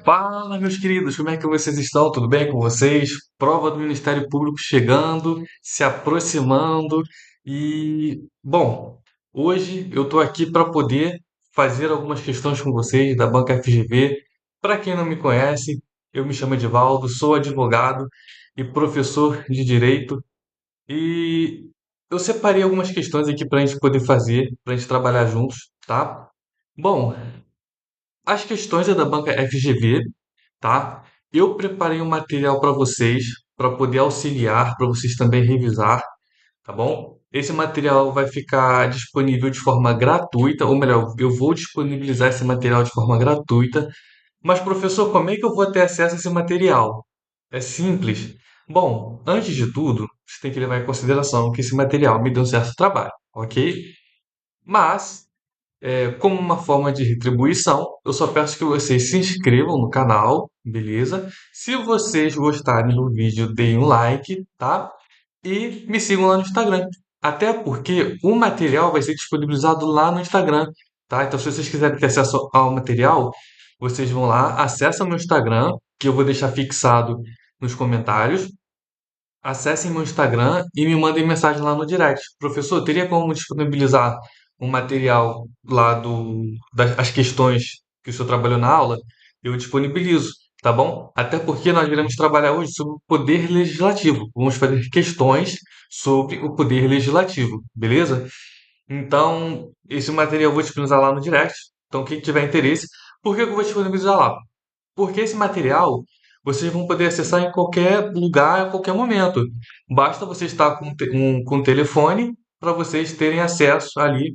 Fala, meus queridos, como é que vocês estão? Tudo bem com vocês? Prova do Ministério Público chegando, se aproximando hoje eu estou aqui para poder fazer algumas questões com vocês da Banca FGV. Para quem não me conhece, eu me chamo Edivaldo, sou advogado e professor de Direito e eu separei algumas questões aqui para a gente poder fazer, para a gente trabalhar juntos, tá? Bom, as questões é da Banca FGV, tá? Eu preparei um material para poder auxiliar, para vocês também revisar, tá bom? Esse material vai ficar disponível de forma gratuita, ou melhor, eu vou disponibilizar esse material de forma gratuita. Mas, professor, como é que eu vou ter acesso a esse material? É simples. Bom, antes de tudo, você tem que levar em consideração que esse material me deu um certo trabalho, ok? Mas como uma forma de retribuição, eu só peço que vocês se inscrevam no canal, beleza? Se vocês gostarem do vídeo, deem um like, tá? E me sigam lá no Instagram. Até porque o material vai ser disponibilizado lá no Instagram, tá? Então, se vocês quiserem ter acesso ao material, vocês vão lá, acessam meu Instagram, que eu vou deixar fixado nos comentários. Acessem meu Instagram e me mandem mensagem lá no direct. Professor, teria como disponibilizar um material lá das questões que o senhor trabalhou na aula? Eu disponibilizo, tá bom? Até porque nós iremos trabalhar hoje sobre o poder legislativo. Vamos fazer questões sobre o poder legislativo, beleza? Então, esse material eu vou disponibilizar lá no direct. Então, quem tiver interesse, por que eu vou disponibilizar lá? Porque esse material vocês vão poder acessar em qualquer lugar, a qualquer momento. Basta você estar com o telefone para vocês terem acesso ali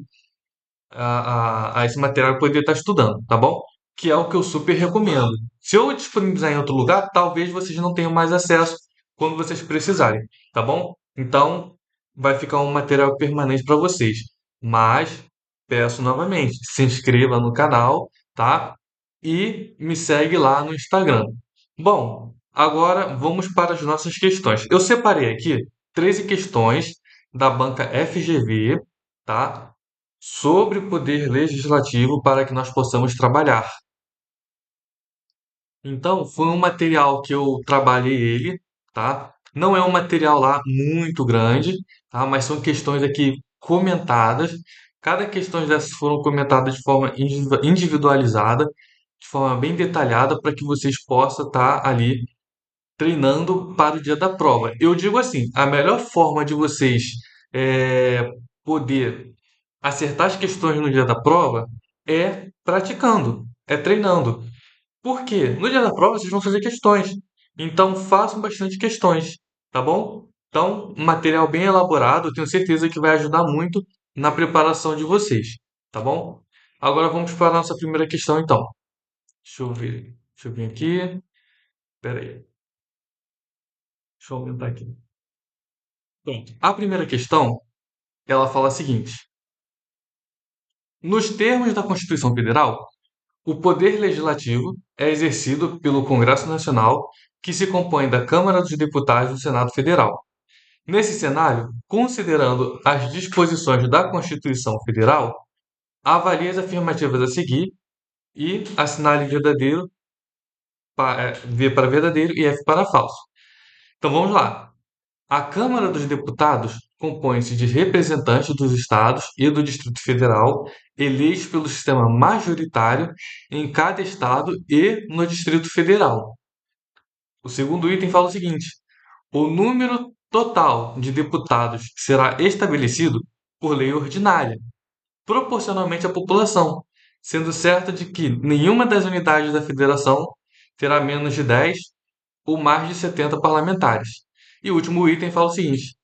a esse material e poder estar estudando, tá bom? Que é o que eu super recomendo. Se eu disponibilizar em outro lugar, talvez vocês não tenham mais acesso quando vocês precisarem, tá bom? Então, vai ficar um material permanente para vocês. Mas, peço novamente, se inscreva no canal, tá? E me segue lá no Instagram. Bom, agora vamos para as nossas questões. Eu separei aqui 13 questões da banca FGV, tá? Sobre o poder legislativo para que nós possamos trabalhar. Então, foi um material que eu trabalhei ele, tá? Não é um material lá muito grande, tá? Mas são questões aqui comentadas. Cada questão dessas foram comentadas de forma individualizada, de forma bem detalhada, para que vocês possam estar ali treinando para o dia da prova. Eu digo assim, a melhor forma de vocês poder acertar as questões no dia da prova é praticando, é treinando. Por quê? No dia da prova vocês vão fazer questões. Então façam bastante questões, tá bom? Então, um material bem elaborado, eu tenho certeza que vai ajudar muito na preparação de vocês, tá bom? Agora vamos para a nossa primeira questão, então. Deixa eu ver. Deixa eu vir aqui. Espera aí. Deixa eu aumentar aqui. Pronto. A primeira questão, ela fala a seguinte: nos termos da Constituição Federal, o poder legislativo é exercido pelo Congresso Nacional, que se compõe da Câmara dos Deputados e do Senado Federal. Nesse cenário, considerando as disposições da Constituição Federal, avalie as afirmativas a seguir e assinale verdadeiro, V para verdadeiro e F para falso. Então vamos lá. A Câmara dos Deputados compõe-se de representantes dos estados e do Distrito Federal, eleitos pelo sistema majoritário em cada estado e no Distrito Federal. O segundo item fala o seguinte: o número total de deputados será estabelecido por lei ordinária, proporcionalmente à população, sendo certo de que nenhuma das unidades da federação terá menos de 10 ou mais de 70 parlamentares. E o último item fala o seguinte: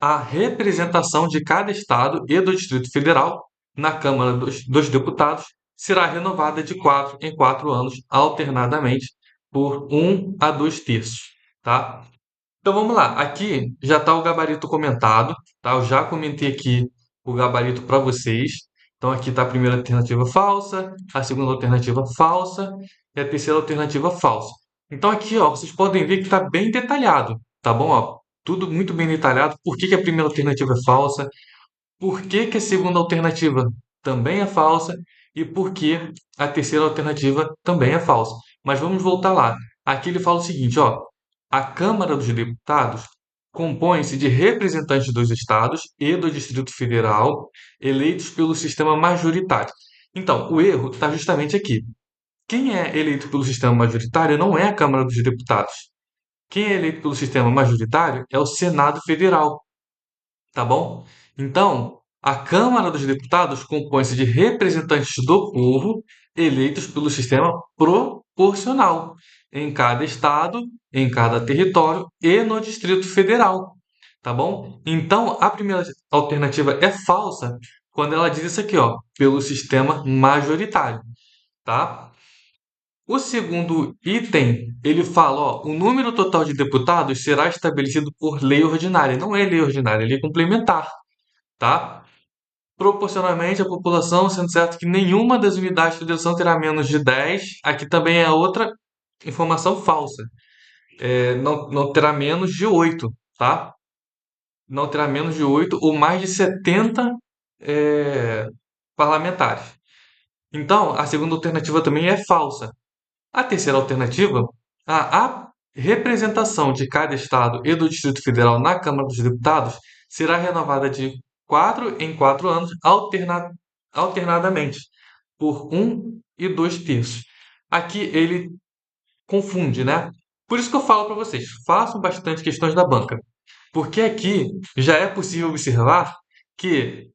a representação de cada estado e do Distrito Federal na Câmara dos Deputados será renovada de 4 em 4 anos, alternadamente, por 1 a 2 terços. Tá? Então vamos lá. Aqui já está o gabarito comentado. Tá? Eu já comentei aqui o gabarito para vocês. Então aqui está a primeira alternativa falsa, a segunda alternativa falsa e a terceira alternativa falsa. Então aqui, ó, vocês podem ver que está bem detalhado, tá bom? Ó, tudo muito bem detalhado. Por que que a primeira alternativa é falsa? Por que que a segunda alternativa também é falsa? E por que a terceira alternativa também é falsa? Mas vamos voltar lá. Aqui ele fala o seguinte, ó, a Câmara dos Deputados compõe-se de representantes dos estados e do Distrito Federal eleitos pelo sistema majoritário. Então, o erro está justamente aqui. Quem é eleito pelo sistema majoritário não é a Câmara dos Deputados. Quem é eleito pelo sistema majoritário é o Senado Federal, tá bom? Então, a Câmara dos Deputados compõe-se de representantes do povo eleitos pelo sistema proporcional em cada estado, em cada território e no Distrito Federal, tá bom? Então, a primeira alternativa é falsa quando ela diz isso aqui, ó, pelo sistema majoritário, tá? O segundo item, ele fala, ó, o número total de deputados será estabelecido por lei ordinária. Não é lei ordinária, é lei complementar, tá? Proporcionalmente à população, sendo certo que nenhuma das unidades de federação terá menos de 10. Aqui também é outra informação falsa. Não terá menos de 8, tá? Não terá menos de 8 ou mais de 70 é, parlamentares. Então, a segunda alternativa também é falsa. A terceira alternativa, a representação de cada estado e do Distrito Federal na Câmara dos Deputados será renovada de 4 em 4 anos, alternadamente, por 1 e 2 terços. Aqui ele confunde, né? Por isso que eu falo para vocês, façam bastante questões da banca, porque aqui já é possível observar que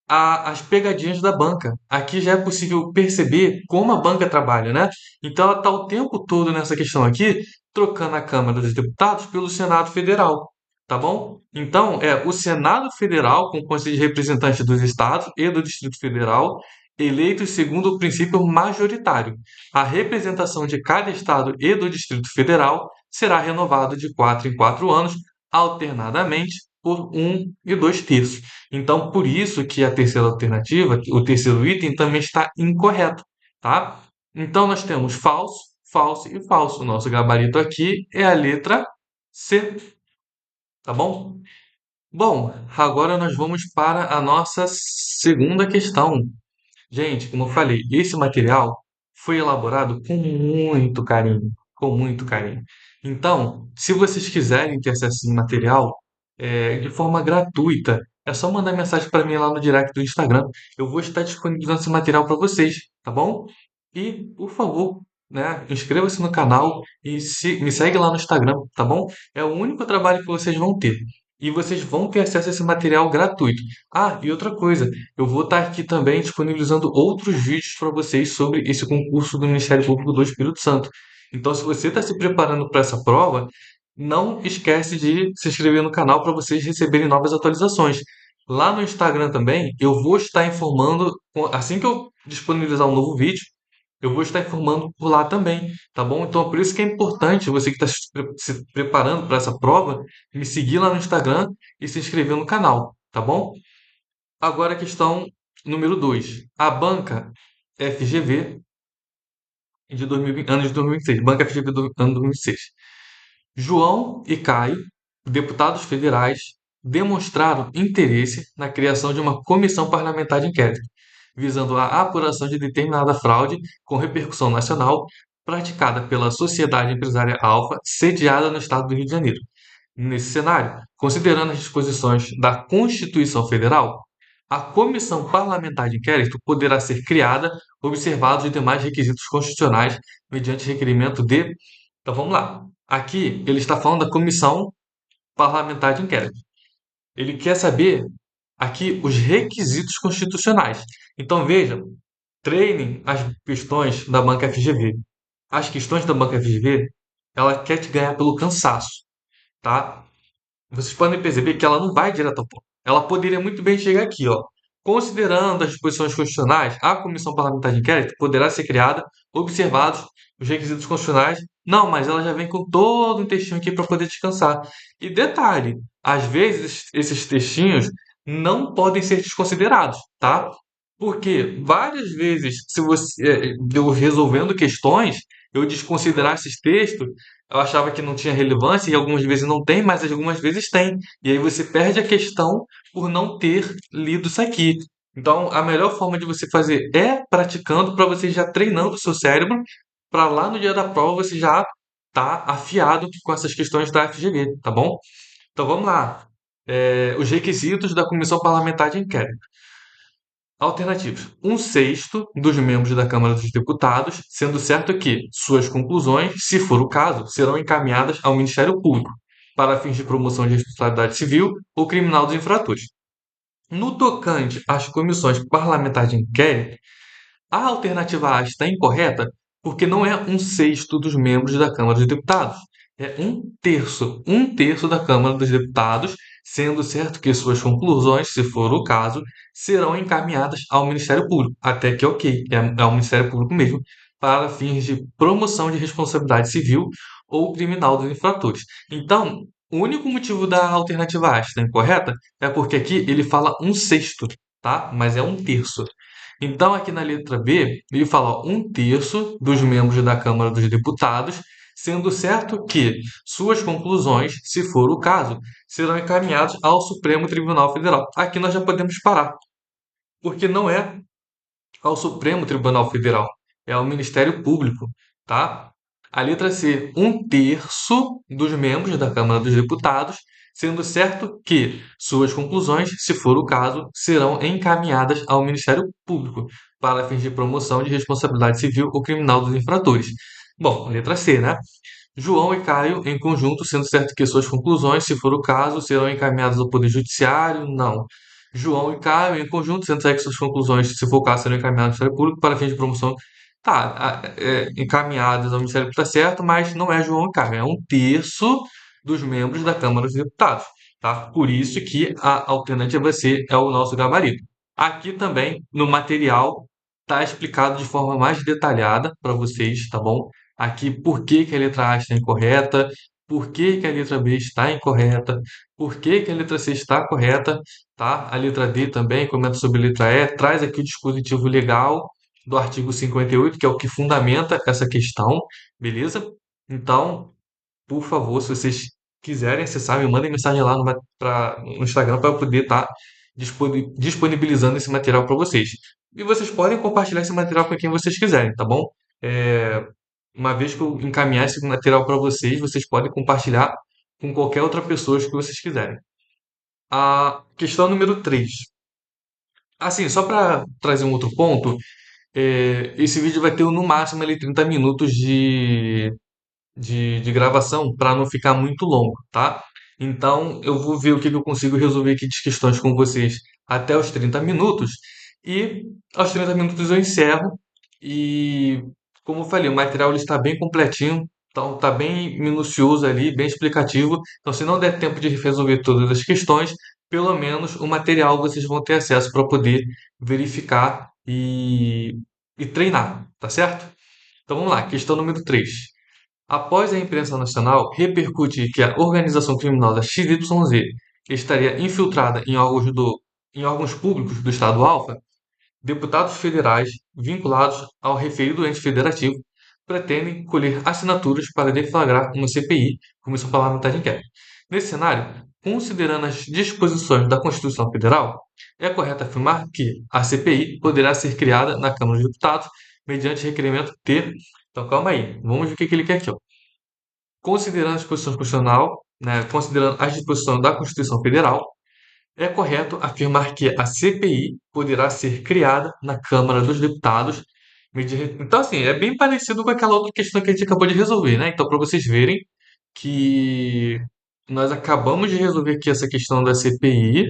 as pegadinhas da banca. Aqui já é possível perceber como a banca trabalha, né? Então ela está o tempo todo nessa questão aqui, trocando a Câmara dos Deputados pelo Senado Federal, tá bom? Então é o Senado Federal, com o Conselho de Representantes dos Estados e do Distrito Federal, eleitos segundo o princípio majoritário. A representação de cada estado e do Distrito Federal será renovada de 4 em 4 anos, alternadamente por 1 e 2 terços. Então, por isso que a terceira alternativa, o terceiro item, também está incorreto, tá? Então, nós temos falso, falso e falso. O nosso gabarito aqui é a letra C, tá bom? Bom, agora nós vamos para a nossa segunda questão. Gente, como eu falei, esse material foi elaborado com muito carinho, com muito carinho. Então, se vocês quiserem ter acesso a esse material de forma gratuita, é só mandar mensagem para mim lá no direct do Instagram. Eu vou estar disponibilizando esse material para vocês, tá bom? E, por favor, né, inscreva-se no canal e me segue lá no Instagram, tá bom? É o único trabalho que vocês vão ter. E vocês vão ter acesso a esse material gratuito. Ah, e outra coisa, eu vou estar aqui também disponibilizando outros vídeos para vocês sobre esse concurso do Ministério Público do Espírito Santo. Então, se você está se preparando para essa prova, não esquece de se inscrever no canal para vocês receberem novas atualizações. Lá no Instagram também, eu vou estar informando, assim que eu disponibilizar um novo vídeo, eu vou estar informando por lá também, tá bom? Então, por isso que é importante você que está se preparando para essa prova, me seguir lá no Instagram e se inscrever no canal, tá bom? Agora a questão número 2. A banca FGV de 2020, ano de 2026. Banca FGV do ano 2026. João e Caio, deputados federais, demonstraram interesse na criação de uma comissão parlamentar de inquérito, visando a apuração de determinada fraude com repercussão nacional praticada pela Sociedade Empresária Alfa, sediada no estado do Rio de Janeiro. Nesse cenário, considerando as disposições da Constituição Federal, a comissão parlamentar de inquérito poderá ser criada, observados os demais requisitos constitucionais, mediante requerimento de. Então vamos lá. Aqui ele está falando da comissão parlamentar de inquérito. Ele quer saber aqui os requisitos constitucionais. Então vejam, treinem as questões da banca FGV. As questões da banca FGV, ela quer te ganhar pelo cansaço, tá? Vocês podem perceber que ela não vai direto ao ponto. Ela poderia muito bem chegar aqui, ó. Considerando as disposições constitucionais, a comissão parlamentar de inquérito poderá ser criada, observados os requisitos constitucionais. Não, mas ela já vem com todo um textinho aqui para poder descansar. E detalhe, às vezes esses textinhos não podem ser desconsiderados, tá? Porque várias vezes, se você, eu resolvendo questões, eu desconsiderar esses textos, eu achava que não tinha relevância e algumas vezes não tem, mas algumas vezes tem. E aí você perde a questão por não ter lido isso aqui. Então, a melhor forma de você fazer é praticando para você já treinando o seu cérebro para lá no dia da prova você já tá afiado com essas questões da FGV, tá bom? Então vamos lá. Os requisitos da Comissão Parlamentar de Inquérito. Alternativas: um sexto dos membros da Câmara dos Deputados, sendo certo que suas conclusões, se for o caso, serão encaminhadas ao Ministério Público para fins de promoção de responsabilidade civil ou criminal dos infratores. No tocante às comissões parlamentares de inquérito, a alternativa A está incorreta porque não é um sexto dos membros da Câmara dos Deputados, é um terço da Câmara dos Deputados, sendo certo que suas conclusões, se for o caso, serão encaminhadas ao Ministério Público. Até que, ok, é ao Ministério Público mesmo, para fins de promoção de responsabilidade civil ou criminal dos infratores. Então, o único motivo da alternativa A estar incorreta é porque aqui ele fala um sexto, tá? Mas é um terço. Então, aqui na letra B, ele fala ó, um terço dos membros da Câmara dos Deputados, sendo certo que suas conclusões, se for o caso, serão encaminhadas ao Supremo Tribunal Federal. Aqui nós já podemos parar, porque não é ao Supremo Tribunal Federal, é ao Ministério Público, tá? A letra C, um terço dos membros da Câmara dos Deputados, sendo certo que suas conclusões, se for o caso, serão encaminhadas ao Ministério Público para fins de promoção de responsabilidade civil ou criminal dos infratores. Bom, letra C, né? João e Caio em conjunto, sendo certo que suas conclusões, se for o caso, serão encaminhadas ao Poder Judiciário? Não. João e Caio em conjunto, sendo certo que suas conclusões, se for o caso, serão encaminhadas ao Ministério Público para fins de promoção. Tá, encaminhadas ao Ministério Público, tá certo, mas não é João e Caio, é um terço dos membros da Câmara dos Deputados, tá? Por isso que a alternativa C é o nosso gabarito. Aqui também, no material, está explicado de forma mais detalhada para vocês, tá bom? Aqui por que que a letra A está incorreta, por que que a letra B está incorreta, por que que a letra C está correta, tá? A letra D também comenta sobre a letra E, traz aqui o dispositivo legal do artigo 58, que é o que fundamenta essa questão, beleza? Então, por favor, se vocês quiserem acessar, me mandem mensagem lá no Instagram para eu poder estar disponibilizando esse material para vocês. E vocês podem compartilhar esse material com quem vocês quiserem, tá bom? É, uma vez que eu encaminhar esse material para vocês, vocês podem compartilhar com qualquer outra pessoa que vocês quiserem. A questão número 3. Assim, só para trazer um outro ponto, esse vídeo vai ter no máximo ali 30 minutos de gravação para não ficar muito longo, tá? Então eu vou ver o que que eu consigo resolver aqui de questões com vocês até os 30 minutos e aos 30 minutos eu encerro e como eu falei, o material ele está bem completinho, então está bem minucioso ali, bem explicativo. Então se não der tempo de resolver todas as questões, pelo menos o material vocês vão ter acesso para poder verificar e treinar, tá certo? Então vamos lá, questão número 3. Após a imprensa nacional repercutir que a organização criminosa XYZ estaria infiltrada em órgãos públicos do Estado Alfa, deputados federais vinculados ao referido ente federativo pretendem colher assinaturas para deflagrar uma CPI, Comissão Parlamentar de Inquérito. Nesse cenário, considerando as disposições da Constituição Federal, é correto afirmar que a CPI poderá ser criada na Câmara dos Deputados mediante requerimento T. Então, calma aí, vamos ver o que ele quer aqui. Ó. Considerando a disposição constitucional, né, considerando as disposições da Constituição Federal, é correto afirmar que a CPI poderá ser criada na Câmara dos Deputados. Então, assim, é bem parecido com aquela outra questão que a gente acabou de resolver, né? Então, para vocês verem que nós acabamos de resolver aqui essa questão da CPI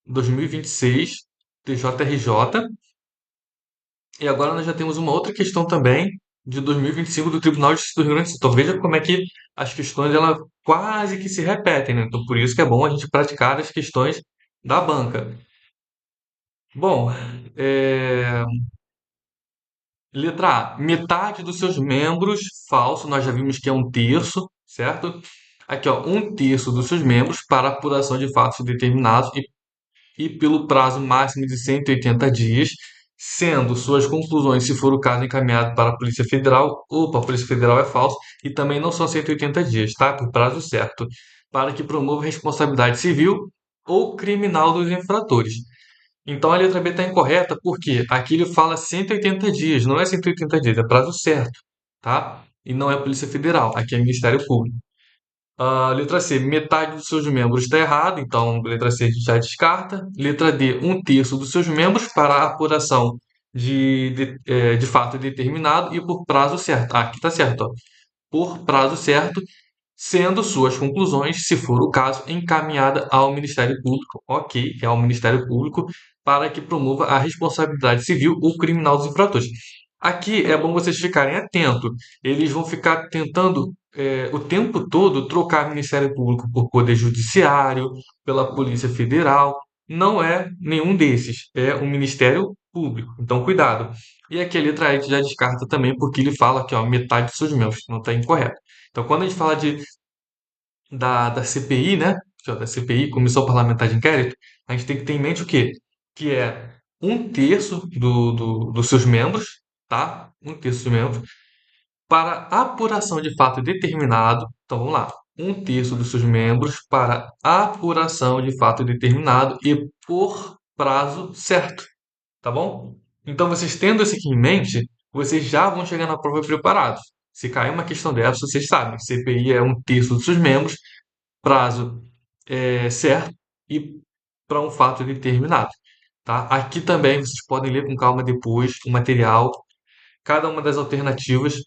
2026, TJRJ, e agora nós já temos uma outra questão também de 2025 do Tribunal de Justiça do Rio Grande do Sul. Então veja como é que as questões elas quase que se repetem, né? Então por isso que é bom a gente praticar as questões da banca. Bom, é, letra A, metade dos seus membros, falso, nós já vimos que é um terço, certo? Aqui, ó, um terço dos seus membros para apuração de fatos determinados e pelo prazo máximo de 180 dias, sendo suas conclusões, se for o caso, encaminhado para a Polícia Federal. Opa, a Polícia Federal é falso, e também não são 180 dias, tá? Por prazo certo, para que promova responsabilidade civil ou criminal dos infratores. Então a letra B está incorreta porque aqui ele fala 180 dias, não é 180 dias, é prazo certo, tá? E não é Polícia Federal, aqui é Ministério Público. Letra C, metade dos seus membros está errado, então letra C a gente já descarta. Letra D, um terço dos seus membros para a apuração de fato determinado e por prazo certo. Aqui está certo, ó. Por prazo certo, sendo suas conclusões, se for o caso, encaminhada ao Ministério Público, ok, é ao Ministério Público, para que promova a responsabilidade civil ou criminal dos infratores. Aqui é bom vocês ficarem atentos. Eles vão ficar tentando o tempo todo trocar Ministério Público por Poder Judiciário, pela Polícia Federal. Não é nenhum desses, é o Ministério Público. Então, cuidado. E aqui a letra E a gente já descarta também, porque ele fala que ó, metade dos seus membros, não está incorreto. Então, quando a gente fala da CPI, né? Da CPI, Comissão Parlamentar de Inquérito, a gente tem que ter em mente o quê? Que é um terço dos seus membros, tá? Um terço dos membros, para apuração de fato determinado. Então vamos lá. Um terço dos seus membros para apuração de fato determinado e por prazo certo, tá bom? Então vocês tendo isso aqui em mente, vocês já vão chegar na prova preparados. Se cair uma questão dessa, vocês sabem, CPI é um terço dos seus membros, prazo certo e para um fato determinado. Tá? Aqui também vocês podem ler com calma depois o material, cada uma das alternativas,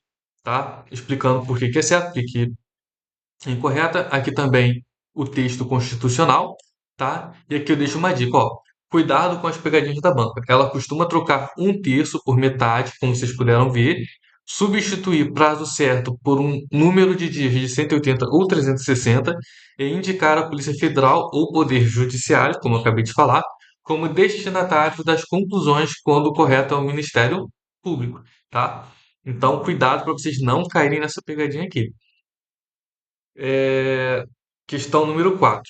tá? Explicando por que que é certo, por que que incorreta. Aqui também o texto constitucional, tá? E aqui eu deixo uma dica, ó. Cuidado com as pegadinhas da banca. Ela costuma trocar um terço por metade, como vocês puderam ver, substituir prazo certo por um número de dias de 180 ou 360 e indicar a Polícia Federal ou Poder Judiciário, como eu acabei de falar, como destinatário das conclusões quando o correto é o Ministério Público, tá? Então, cuidado para vocês não caírem nessa pegadinha aqui. É, questão número 4.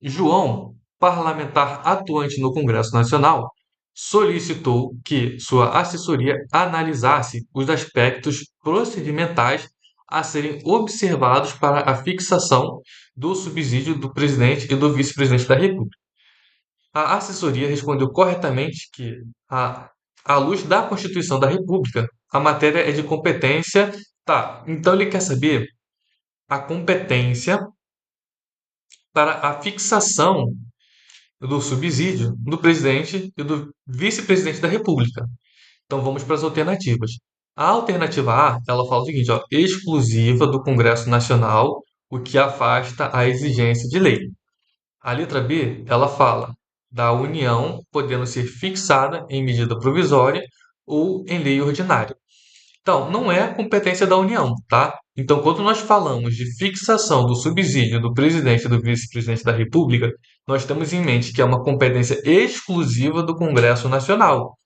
João, parlamentar atuante no Congresso Nacional, solicitou que sua assessoria analisasse os aspectos procedimentais a serem observados para a fixação do subsídio do presidente e do vice-presidente da República. A assessoria respondeu corretamente que, à luz da Constituição da República, a matéria é de competência. Tá, então ele quer saber a competência para a fixação do subsídio do presidente e do vice-presidente da República. Então vamos para as alternativas. A alternativa A, ela fala o seguinte, ó, exclusiva do Congresso Nacional, o que afasta a exigência de lei. A letra B, ela fala da União podendo ser fixada em medida provisória ou em lei ordinária. Então, não é competência da União, tá? Então, quando nós falamos de fixação do subsídio do presidente e do vice-presidente da República, nós temos em mente que é uma competência exclusiva do Congresso Nacional,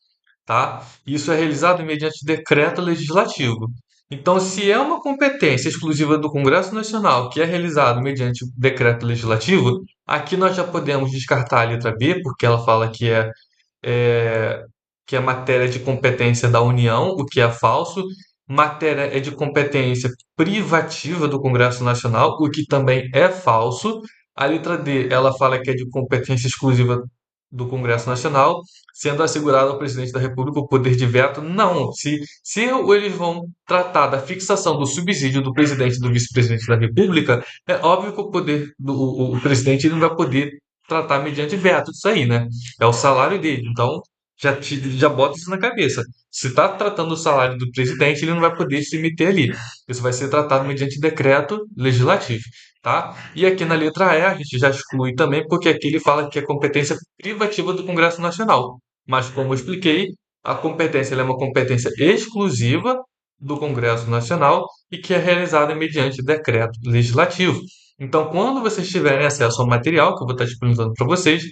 tá? Isso é realizado mediante decreto legislativo. Então, se é uma competência exclusiva do Congresso Nacional que é realizado mediante decreto legislativo, aqui nós já podemos descartar a letra B, porque ela fala é, que é matéria de competência da União, o que é falso. Matéria é de competência privativa do Congresso Nacional, o que também é falso. A letra D, ela fala que é de competência exclusiva do Congresso Nacional, sendo assegurado ao presidente da República o poder de veto. Não, se eles vão tratar da fixação do subsídio do presidente e do vice-presidente da República, é óbvio que o poder do o presidente ele não vai poder tratar mediante veto disso aí, né? É o salário dele. Então, já bota isso na cabeça. Se está tratando o salário do presidente, ele não vai poder se meter ali. Isso vai ser tratado mediante decreto legislativo, tá? E aqui na letra E a gente já exclui também, porque aqui ele fala que é competência privativa do Congresso Nacional. Mas como eu expliquei, a competência ela é uma competência exclusiva do Congresso Nacional e que é realizada mediante decreto legislativo. Então, quando vocês tiverem acesso ao material que eu vou estar disponibilizando para vocês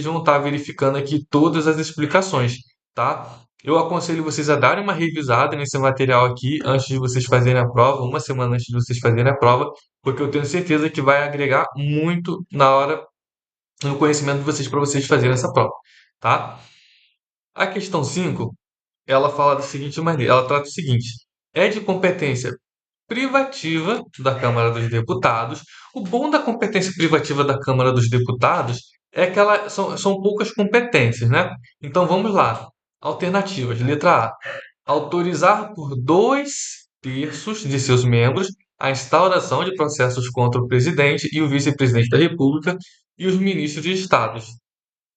vão estar verificando aqui todas as explicações, tá? Eu aconselho vocês a darem uma revisada nesse material aqui antes de vocês fazerem a prova, uma semana antes de vocês fazerem a prova, porque eu tenho certeza que vai agregar muito na hora no conhecimento de vocês para vocês fazerem essa prova, tá? A questão 5 ela fala da seguinte maneira, ela trata o seguinte: é de competência privativa da Câmara dos Deputados. O bom da competência privativa da Câmara dos Deputados é que são poucas competências, né? Então vamos lá. Alternativas. Letra A. Autorizar por 2 terços de seus membros a instauração de processos contra o presidente e o vice-presidente da República e os ministros de Estados.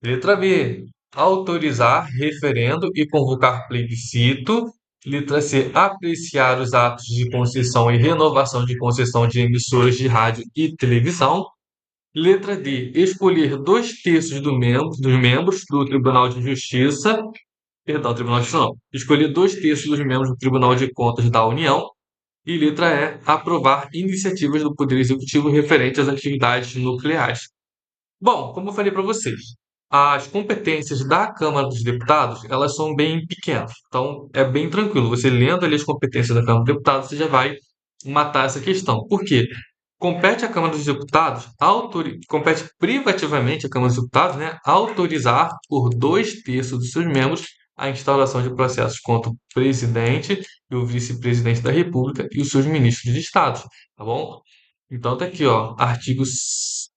Letra B. Autorizar referendo e convocar plebiscito. Letra C. Apreciar os atos de concessão e renovação de concessão de emissoras de rádio e televisão. Letra D. Escolher dois terços dos membros do Tribunal de Justiça. Perdão, Tribunal de Justiça não. Escolher dois terços dos membros do Tribunal de Contas da União. E letra E. Aprovar iniciativas do Poder Executivo referentes às atividades nucleares. Bom, como eu falei para vocês, as competências da Câmara dos Deputados, elas são bem pequenas. Então, é bem tranquilo. Você lendo ali as competências da Câmara dos Deputados, você já vai matar essa questão. Por quê? Compete à Câmara dos Deputados, compete privativamente à Câmara dos Deputados, né, autorizar por dois terços dos seus membros a instauração de processos contra o presidente e o vice-presidente da República e os seus ministros de Estado, tá bom? Então tá aqui, ó, artigo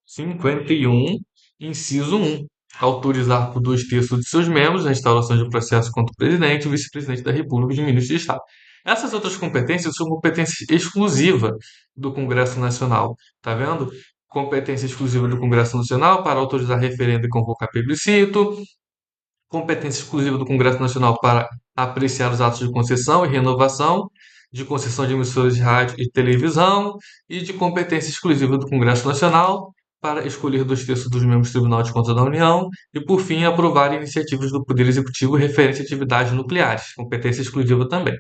51, inciso 1. Autorizar por dois terços de seus membros a instauração de processo contra o presidente, o vice-presidente da República e os ministros de Estado. Essas outras competências são competências exclusivas do Congresso Nacional, tá vendo? Competência exclusiva do Congresso Nacional para autorizar referendo e convocar plebiscito, competência exclusiva do Congresso Nacional para apreciar os atos de concessão e renovação, de concessão de emissoras de rádio e televisão, e de competência exclusiva do Congresso Nacional para escolher dois terços dos membros do Tribunal de Contas da União e, por fim, aprovar iniciativas do Poder Executivo referentes a atividades nucleares, competência exclusiva também.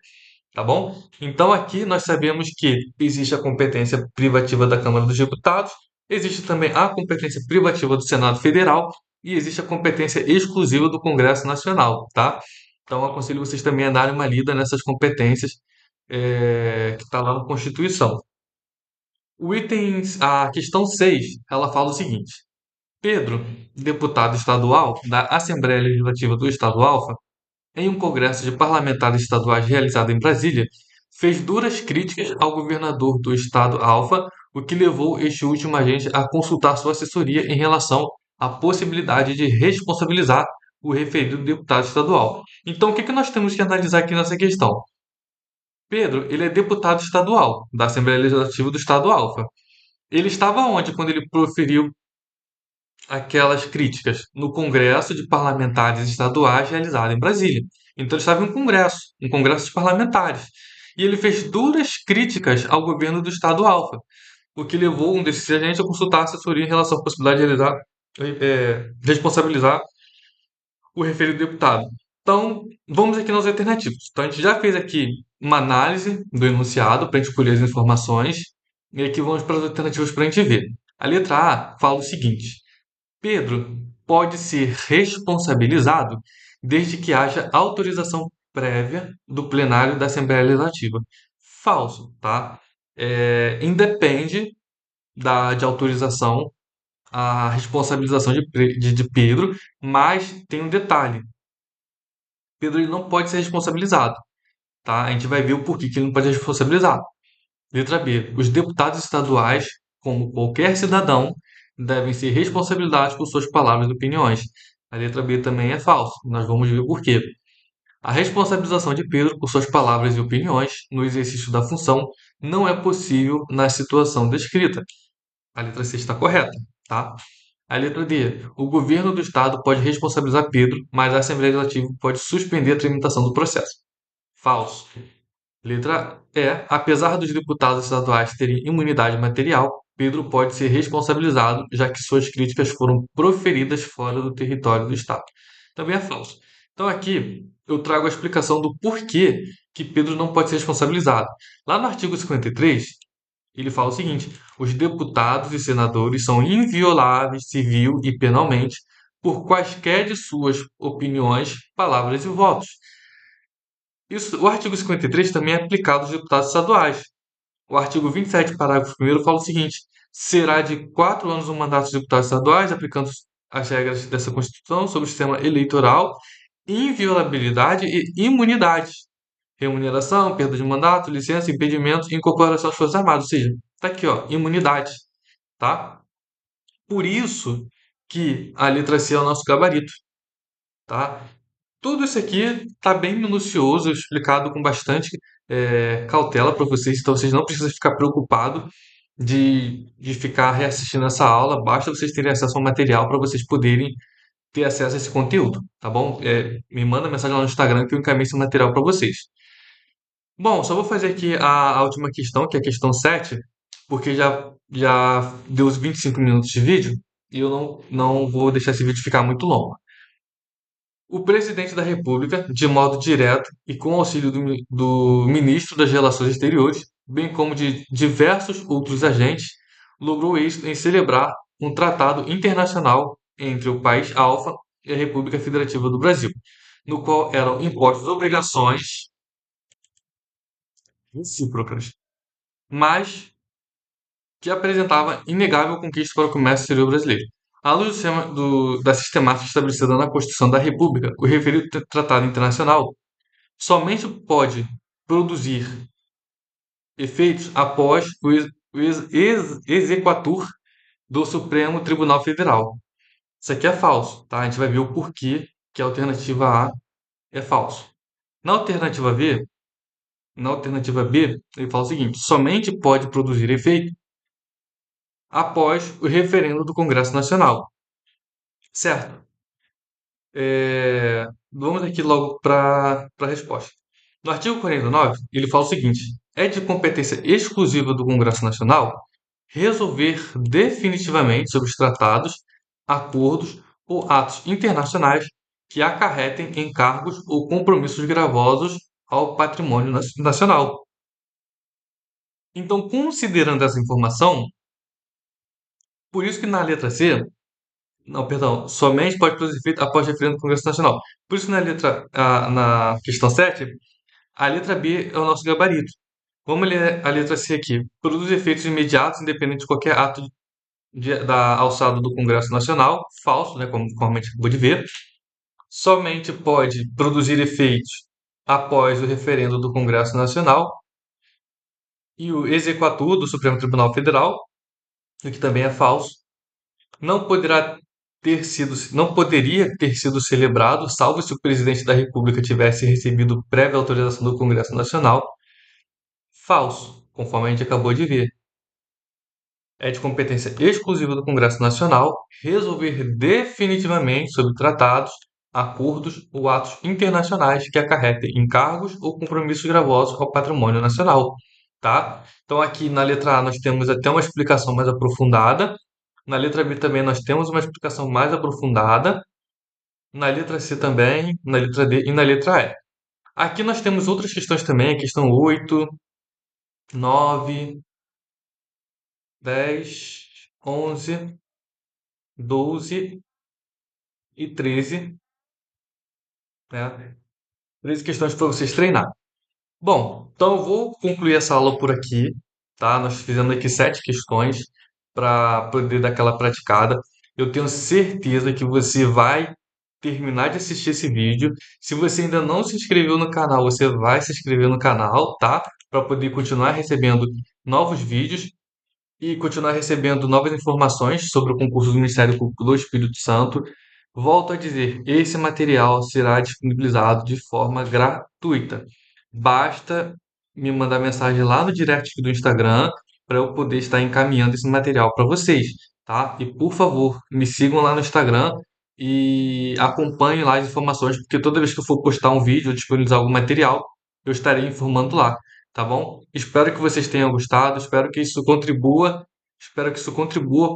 Tá bom? Então aqui nós sabemos que existe a competência privativa da Câmara dos Deputados, existe também a competência privativa do Senado Federal e existe a competência exclusiva do Congresso Nacional, tá? Então aconselho vocês também a darem uma lida nessas competências que está lá na Constituição. A questão 6, ela fala o seguinte: Pedro, deputado estadual da Assembleia Legislativa do Estado Alfa, em um congresso de parlamentares estaduais realizado em Brasília, fez duras críticas ao governador do estado Alfa, o que levou este último agente a consultar sua assessoria em relação à possibilidade de responsabilizar o referido deputado estadual. Então, o que nós temos que analisar aqui nessa questão? Pedro, ele é deputado estadual da Assembleia Legislativa do estado Alfa. Ele estava onde quando ele proferiu aquelas críticas no Congresso de Parlamentares Estaduais realizado em Brasília? Então ele estava em um congresso de parlamentares. E ele fez duras críticas ao governo do Estado Alfa, o que levou um desses agentes a consultar a assessoria em relação à possibilidade de realizar, responsabilizar o referido deputado. Então, vamos aqui nas alternativas. Então, a gente já fez aqui uma análise do enunciado para a gente colher as informações, e aqui vamos para as alternativas para a gente ver. A letra A fala o seguinte: Pedro pode ser responsabilizado desde que haja autorização prévia do plenário da Assembleia Legislativa. Falso, tá? Independe de autorização a responsabilização de Pedro, mas tem um detalhe: Pedro ele não pode ser responsabilizado, tá? A gente vai ver o porquê que ele não pode ser responsabilizado. Letra B. Os deputados estaduais, como qualquer cidadão, devem ser responsabilizados por suas palavras e opiniões. A letra B também é falso. Nós vamos ver por quê. A responsabilização de Pedro por suas palavras e opiniões no exercício da função não é possível na situação descrita. A letra C está correta, tá? A letra D. O governo do estado pode responsabilizar Pedro, mas a Assembleia Legislativa pode suspender a tramitação do processo. Falso. Letra E. Apesar dos deputados estaduais terem imunidade material, Pedro pode ser responsabilizado, já que suas críticas foram proferidas fora do território do Estado. Também é falso. Então aqui eu trago a explicação do porquê que Pedro não pode ser responsabilizado. Lá no artigo 53, ele fala o seguinte: os deputados e senadores são invioláveis civil e penalmente por quaisquer de suas opiniões, palavras e votos. Isso, o artigo 53 também é aplicado aos deputados estaduais. O artigo 27, parágrafo 1º, fala o seguinte: será de 4 anos o mandato dos deputados estaduais, aplicando as regras dessa Constituição sobre o sistema eleitoral, inviolabilidade e imunidade, remuneração, perda de mandato, licença, impedimento e incorporação às Forças Armadas. Ou seja, tá aqui, ó, imunidade, tá? Por isso que a letra C é o nosso gabarito, tá? Tudo isso aqui está bem minucioso, explicado com bastante cautela para vocês, então vocês não precisam ficar preocupados de ficar reassistindo essa aula, basta vocês terem acesso ao material para vocês poderem ter acesso a esse conteúdo, tá bom? Me manda mensagem lá no Instagram que eu encaminho esse material para vocês. Bom, só vou fazer aqui a última questão, que é a questão 7, porque já deu os 25 minutos de vídeo e eu não vou deixar esse vídeo ficar muito longo. O presidente da República, de modo direto e com auxílio do ministro das Relações Exteriores, bem como de diversos outros agentes, logrou êxito em celebrar um tratado internacional entre o país Alfa e a República Federativa do Brasil, no qual eram impostas obrigações recíprocas, mas que apresentava inegável conquista para o comércio exterior brasileiro. À luz da sistemática estabelecida na Constituição da República, o referido tratado internacional somente pode produzir efeitos após o exequatur do Supremo Tribunal Federal. Isso aqui é falso, tá? A gente vai ver o porquê que a alternativa A é falso. Na alternativa B, na alternativa B, ele fala o seguinte: somente pode produzir efeito após o referendo do Congresso Nacional. Certo? Vamos aqui logo para a resposta. No artigo 49, ele fala o seguinte: é de competência exclusiva do Congresso Nacional resolver definitivamente sobre os tratados, acordos ou atos internacionais que acarretem encargos ou compromissos gravosos ao patrimônio nacional. Então, considerando essa informação, por isso que na letra C, não, perdão, somente pode produzir efeito após referendo do Congresso Nacional. Por isso que na questão 7, a letra B é o nosso gabarito. Vamos ler a letra C aqui. Produz efeitos imediatos, independente de qualquer ato da alçada do Congresso Nacional. Falso, né, como a gente acabou de ver. Somente pode produzir efeitos após o referendo do Congresso Nacional e o exequatur do Supremo Tribunal Federal, o que também é falso. Não poderia ter sido celebrado, salvo se o presidente da República tivesse recebido prévia autorização do Congresso Nacional. Falso, conforme a gente acabou de ver. É de competência exclusiva do Congresso Nacional resolver definitivamente sobre tratados, acordos ou atos internacionais que acarretem encargos ou compromissos gravosos ao patrimônio nacional, tá? Então aqui na letra A nós temos até uma explicação mais aprofundada, na letra B também nós temos uma explicação mais aprofundada, na letra C também, na letra D e na letra E. Aqui nós temos outras questões também, a questão 8, 9, 10, 11, 12 e 13, né? 13 questões para vocês treinar. Bom, então eu vou concluir essa aula por aqui, tá? Nós fizemos aqui 7 questões para poder dar aquela praticada. Eu tenho certeza que você vai terminar de assistir esse vídeo. Se você ainda não se inscreveu no canal, você vai se inscrever no canal, tá? Para poder continuar recebendo novos vídeos e continuar recebendo novas informações sobre o concurso do Ministério Público do Espírito Santo. Volto a dizer, esse material será disponibilizado de forma gratuita. Basta me mandar mensagem lá no direct do Instagram para eu poder estar encaminhando esse material para vocês, tá? E por favor, me sigam lá no Instagram e acompanhem lá as informações, porque toda vez que eu for postar um vídeo ou disponibilizar algum material, eu estarei informando lá, tá bom? Espero que vocês tenham gostado, espero que isso contribua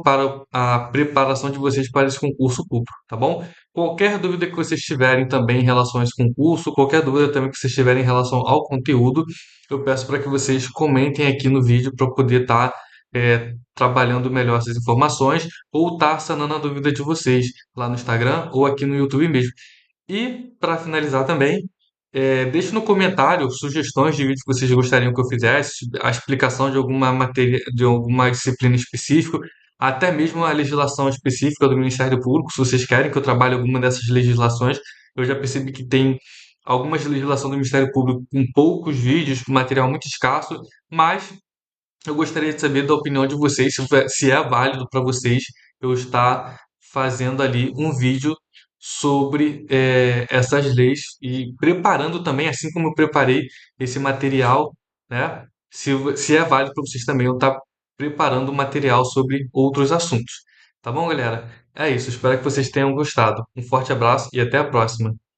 para a preparação de vocês para esse concurso público, tá bom? Qualquer dúvida que vocês tiverem também em relação a esse concurso, qualquer dúvida também que vocês tiverem em relação ao conteúdo, eu peço para que vocês comentem aqui no vídeo para poder estar trabalhando melhor essas informações ou estar sanando a dúvida de vocês lá no Instagram ou aqui no YouTube mesmo. E para finalizar também, deixe no comentário sugestões de vídeos que vocês gostariam que eu fizesse, a explicação de alguma matéria, de alguma disciplina específica, até mesmo a legislação específica do Ministério Público, se vocês querem que eu trabalhe alguma dessas legislações. Eu já percebi que tem algumas legislações do Ministério Público com poucos vídeos, com material muito escasso, mas eu gostaria de saber da opinião de vocês, se é válido para vocês eu estar fazendo ali um vídeo sobre essas leis e preparando também, assim como eu preparei esse material, né? Se é válido para vocês também eu estar preparando material sobre outros assuntos. Tá bom, galera? É isso. Espero que vocês tenham gostado. Um forte abraço e até a próxima.